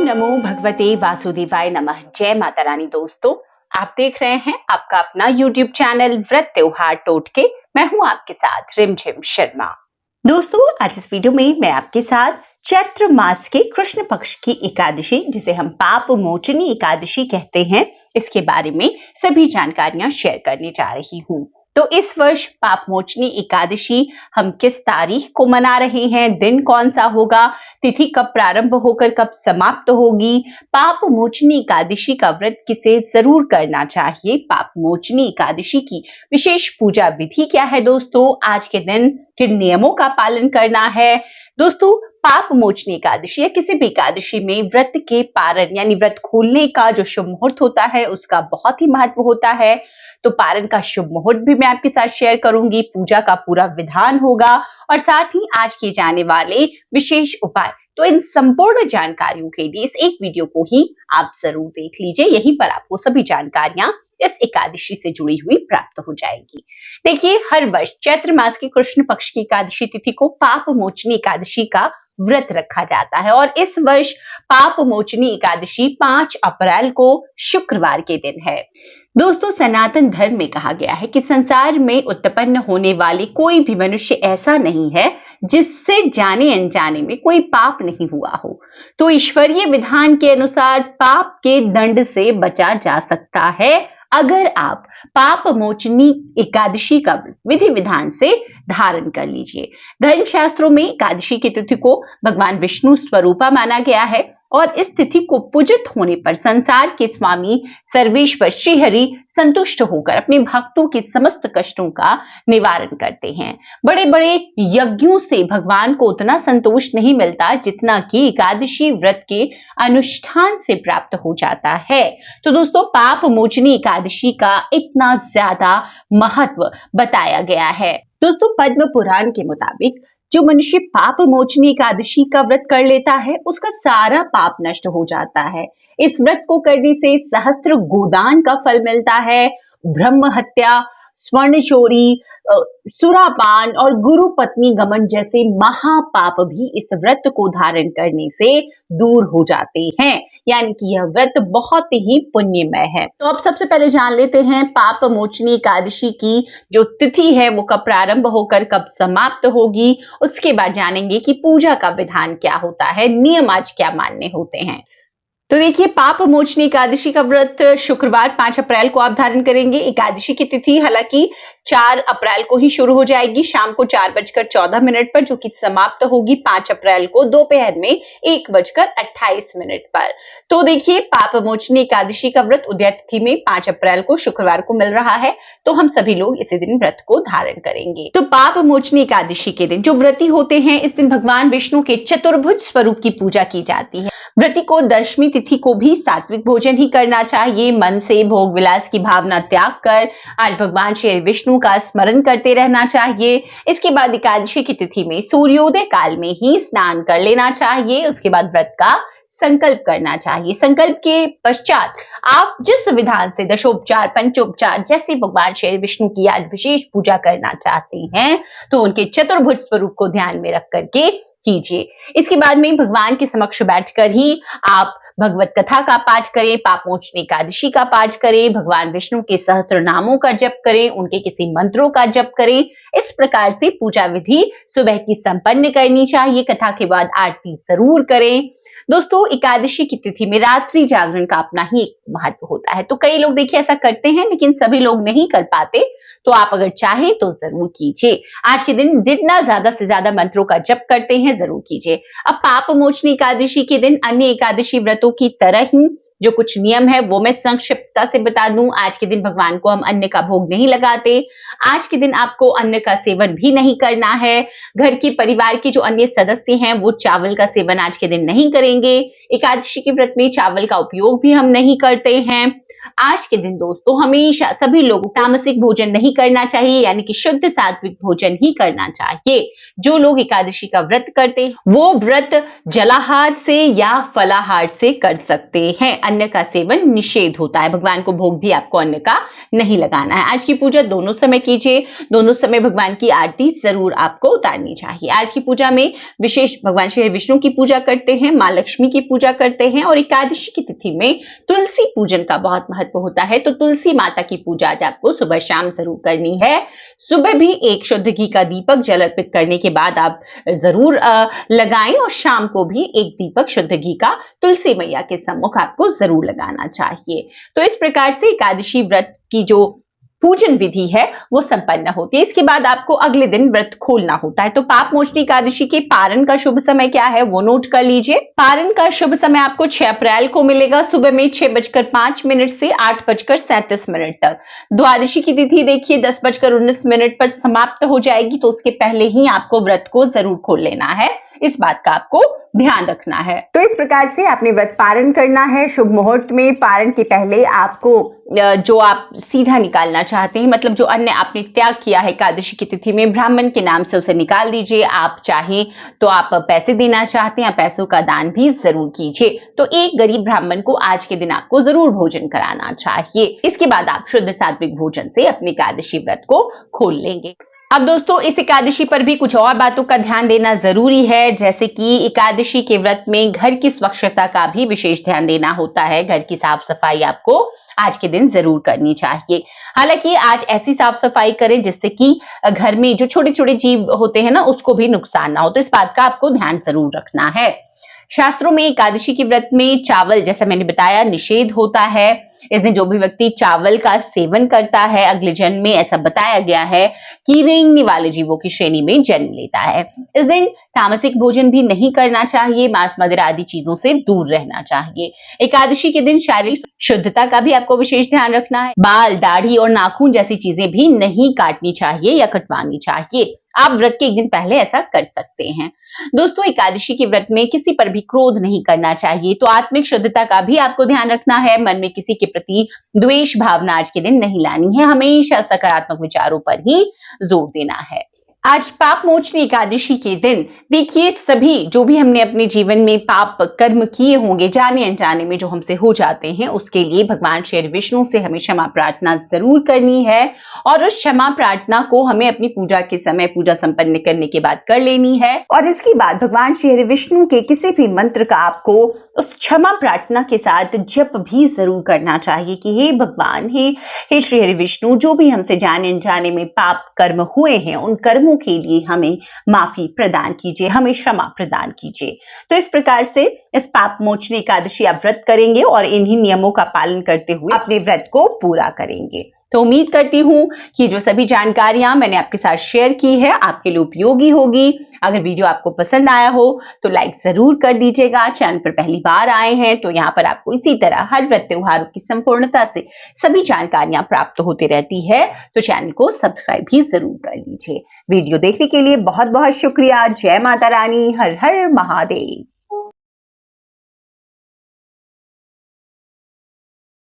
नमो भगवते वासुदेवाय नमः। जय माता रानी। दोस्तों, आप देख रहे हैं आपका अपना YouTube चैनल व्रत त्योहार टोटके। मैं हूं आपके साथ रिमझिम शर्मा। दोस्तों, आज इस वीडियो में मैं आपके साथ चैत्र मास के कृष्ण पक्ष की एकादशी, जिसे हम पाप मोचनी एकादशी कहते हैं, इसके बारे में सभी जानकारियां शेयर करने जा रही हूं। तो इस वर्ष पाप मोचनी एकादशी हम किस तारीख को मना रहे हैं, दिन कौन सा होगा, तिथि कब प्रारंभ होकर कब समाप्त होगी, पाप मोचनी एकादशी का व्रत किसे जरूर करना चाहिए, पाप मोचनी एकादशी की विशेष पूजा विधि क्या है, दोस्तों आज के दिन किन नियमों का पालन करना है। दोस्तों, पाप मोचनी एकादशी या किसी भी एकादशी में व्रत के पारण यानी व्रत खोलने का जो शुभ मुहूर्त होता है उसका बहुत ही महत्व होता है। तो पारण का शुभ मुहूर्त भी मैं आपके साथ शेयर करूंगी, पूजा का पूरा विधान होगा और साथ ही आज किए जाने वाले विशेष उपाय। तो इन संपूर्ण जानकारियों के लिए इस एक वीडियो को ही आप जरूर देख लीजिए। यहीं पर आपको सभी जानकारियां इस एकादशी से जुड़ी हुई प्राप्त हो जाएगी। देखिए, हर वर्ष चैत्र मास की कृष्ण पक्ष की एकादशी तिथि को पाप मोचनी एकादशी का व्रत रखा जाता है और इस वर्ष पाप मोचनी एकादशी 5 अप्रैल को शुक्रवार के दिन है। दोस्तों, सनातन धर्म में कहा गया है कि संसार में उत्पन्न होने वाले कोई भी मनुष्य ऐसा नहीं है जिससे जाने अनजाने में कोई पाप नहीं हुआ हो। तो ईश्वरीय विधान के अनुसार पाप के दंड से बचा जा सकता है अगर आप पाप मोचनी एकादशी का विधि विधान से धारण कर लीजिए। धर्मशास्त्रों में एकादशी की तिथि को भगवान विष्णु स्वरूपा माना गया है और इस तिथि को पूजित होने पर संसार के स्वामी सर्वेश्वर श्रीहरि संतुष्ट होकर अपने भक्तों के समस्त कष्टों का निवारण करते हैं। बड़े बड़े यज्ञों से भगवान को उतना संतोष नहीं मिलता जितना कि एकादशी व्रत के अनुष्ठान से प्राप्त हो जाता है। तो दोस्तों, पाप मोचनी एकादशी का इतना ज्यादा महत्व बताया गया है। दोस्तों, पद्म पुराण के मुताबिक जो मनुष्य पाप मोचनी एकादशी का व्रत कर लेता है उसका सारा पाप नष्ट हो जाता है। इस व्रत को करने से सहस्त्र गोदान का फल मिलता है। ब्रह्म हत्या, स्वर्ण चोरी, सुरापान और गुरु पत्नी गमन जैसे महापाप भी इस व्रत को धारण करने से दूर हो जाते हैं। यानी कि यह व्रत बहुत ही पुण्यमय है। तो अब सबसे पहले जान लेते हैं पाप मोचनी एकादशी की जो तिथि है वो कब प्रारंभ होकर कब समाप्त होगी। उसके बाद जानेंगे कि पूजा का विधान क्या होता है, नियम आज क्या मानने होते हैं। तो देखिए, पाप मोचनी एकादशी का व्रत शुक्रवार 5 अप्रैल को आप धारण करेंगे। एकादशी की तिथि हालांकि 4 अप्रैल को ही शुरू हो जाएगी शाम को 4:14 पर, जो कि समाप्त होगी 5 अप्रैल को दोपहर में 1:28 पर। तो देखिए, पाप मोचनी एकादशी का व्रत उदय तिथि में 5 अप्रैल को शुक्रवार को मिल रहा है, तो हम सभी लोग इसी दिन व्रत को धारण करेंगे। तो पाप मोचनी एकादशी के दिन जो व्रती होते हैं, इस दिन भगवान विष्णु के चतुर्भुज स्वरूप की पूजा की जाती है। व्रती को दशमी तिथि को भी सात्विक भोजन ही करना चाहिए। मन से भोग विलास की भावना त्याग कर आज भगवान श्री विष्णु का स्मरण करते रहना चाहिए। इसके बाद एकादशी की तिथि में सूर्योदय काल में ही स्नान कर लेना चाहिए। उसके बाद व्रत का संकल्प करना चाहिए। संकल्प के पश्चात आप जिस विधान से दशोपचार, पंचोपचार जैसे भगवान श्री विष्णु की आज विशेष पूजा करना चाहते हैं तो उनके चतुर्भुज स्वरूप को ध्यान में रख करके कीजिए। इसके बाद में भगवान के समक्ष बैठकर ही आप भगवत कथा का पाठ करें, पाप मोचनी एकादशी का पाठ करें, भगवान विष्णु के सहस्त्र नामों का जप करें, उनके किसी मंत्रों का जप करें। इस प्रकार से पूजा विधि सुबह की संपन्न करनी चाहिए। कथा के बाद आरती जरूर करें। दोस्तों, एकादशी की तिथि में रात्रि जागरण का अपना ही एक महत्व होता है। तो कई लोग देखिए ऐसा करते हैं लेकिन सभी लोग नहीं कर पाते, तो आप अगर चाहें तो जरूर कीजिए। आज के दिन जितना ज्यादा से ज्यादा मंत्रों का जप करते हैं जरूर कीजिए। अब पाप मोचनी एकादशी के दिन अन्य एकादशी व्रतों की तरह ही जो कुछ नियम है वो मैं संक्षिप्तता से बता दूं। आज के दिन भगवान को हम अन्न का भोग नहीं लगाते। आज के दिन आपको अन्न का सेवन भी नहीं करना है। घर के परिवार के जो अन्य सदस्य हैं वो चावल का सेवन आज के दिन नहीं करेंगे। एकादशी के व्रत में चावल का उपयोग भी हम नहीं करते हैं। आज के दिन दोस्तों हमेशा सभी लोगों को तामसिक भोजन नहीं करना चाहिए, यानी कि शुद्ध सात्विक भोजन ही करना चाहिए। जो लोग एकादशी का व्रत करते हैं वो व्रत जलाहार से या फलाहार से कर सकते हैं। अन्न का सेवन निषेध होता है। भगवान को भोग भी आपको अन्न का नहीं लगाना है। आज की पूजा दोनों समय कीजिए। दोनों समय भगवान की आरती जरूर आपको उतारनी चाहिए। आज की पूजा में विशेष भगवान श्री विष्णु की पूजा करते हैं, माँ लक्ष्मी की पूजा पूजा करते हैं और एकादशी की तिथि में तुलसी पूजन का बहुत महत्व होता है। तो तुलसी माता की पूजा आज आपको सुबह शाम जरूर करनी है। सुबह भी एक शुद्ध घी का दीपक जल अर्पित करने के बाद आप जरूर लगाएं और शाम को भी एक दीपक शुद्ध घी का तुलसी मैया के सम्मुख आपको जरूर लगाना चाहिए। तो इस प्रकार से एकादशी व्रत की जो पूजन विधि है वो संपन्न होती है। इसके बाद आपको अगले दिन व्रत खोलना होता है। तो पाप मोचनी एकादशी के पारण का शुभ समय क्या है वो नोट कर लीजिए। पारण का शुभ समय आपको 6 अप्रैल को मिलेगा सुबह में 6:05 से 8:37 तक। द्वादशी की तिथि देखिए 10:19 पर समाप्त हो जाएगी, तो उसके पहले ही आपको व्रत को जरूर खोल लेना है। इस बात का आपको ध्यान रखना है। तो इस प्रकार से आपने व्रत पारण करना है। शुभ मुहूर्त में पारण के पहले आपको जो आप सीधा निकालना चाहते हैं, मतलब जो अन्न आपने त्याग किया है एकादशी की तिथि में, ब्राह्मण के नाम से उसे निकाल दीजिए। आप चाहें तो आप पैसे देना चाहते हैं, पैसों का दान भी जरूर कीजिए। तो एक गरीब ब्राह्मण को आज के दिन आपको जरूर भोजन कराना चाहिए। इसके बाद आप शुद्ध सात्विक भोजन से अपने एकादशी व्रत को खोल लेंगे। अब दोस्तों इस एकादशी पर भी कुछ और बातों का ध्यान देना जरूरी है, जैसे कि एकादशी के व्रत में घर की स्वच्छता का भी विशेष ध्यान देना होता है। घर की साफ सफाई आपको आज के दिन जरूर करनी चाहिए। हालांकि आज ऐसी साफ सफाई करें जिससे कि घर में जो छोटे छोटे जीव होते हैं ना उसको भी नुकसान ना हो। तो इस बात का आपको ध्यान जरूर रखना है। शास्त्रों में एकादशी के व्रत में चावल, जैसा मैंने बताया, निषेध होता है। इस दिन जो भी व्यक्ति चावल का सेवन करता है अगले जन्म में, ऐसा बताया गया है कि रेंगने वाले जीवों की श्रेणी में जन्म लेता है। इस दिन तामसिक भोजन भी नहीं करना चाहिए। मांस मदिरा आदि चीजों से दूर रहना चाहिए। एकादशी के दिन शारीरिक शुद्धता का भी आपको विशेष ध्यान रखना है। बाल, दाढ़ी और नाखून जैसी चीजें भी नहीं काटनी चाहिए या कटवानी चाहिए। आप व्रत के एक दिन पहले ऐसा कर सकते हैं। दोस्तों एकादशी के व्रत में किसी पर भी क्रोध नहीं करना चाहिए। तो आत्मिक शुद्धता का भी आपको ध्यान रखना है। मन में किसी के प्रति द्वेष भावना आज के दिन नहीं लानी है। हमेशा सकारात्मक विचारों पर ही जोर देना है। आज पाप मोचनी एकादशी के दिन देखिए, सभी जो भी हमने अपने जीवन में पाप कर्म किए होंगे जाने अनजाने में जो हमसे हो जाते हैं, उसके लिए भगवान श्री विष्णु से हमें क्षमा प्रार्थना जरूर करनी है। और उस क्षमा प्रार्थना को हमें अपनी पूजा के समय, पूजा संपन्न करने के बाद कर लेनी है। और इसके बाद भगवान श्री विष्णु के किसी भी मंत्र का आपको उस क्षमा प्रार्थना के साथ जप भी जरूर करना चाहिए कि हे भगवान, हे श्री विष्णु, जो भी हमसे जाने अनजाने में पाप कर्म हुए हैं उन कर्मों के लिए हमें माफी प्रदान कीजिए, हमें क्षमा प्रदान कीजिए। तो इस प्रकार से इस पाप मोचनी एकादशी आप व्रत करेंगे और इन्हीं नियमों का पालन करते हुए अपने व्रत को पूरा करेंगे। तो उम्मीद करती हूं कि जो सभी जानकारियां मैंने आपके साथ शेयर की है आपके लिए उपयोगी होगी। अगर वीडियो आपको पसंद आया हो तो लाइक जरूर कर दीजिएगा। चैनल पर पहली बार आए हैं तो यहाँ पर आपको इसी तरह हर व्रत त्योहारों की संपूर्णता से सभी जानकारियां प्राप्त होती रहती है, तो चैनल को सब्सक्राइब भी जरूर कर लीजिए। वीडियो देखने के लिए बहुत बहुत शुक्रिया। जय माता रानी, हर हर महादेव।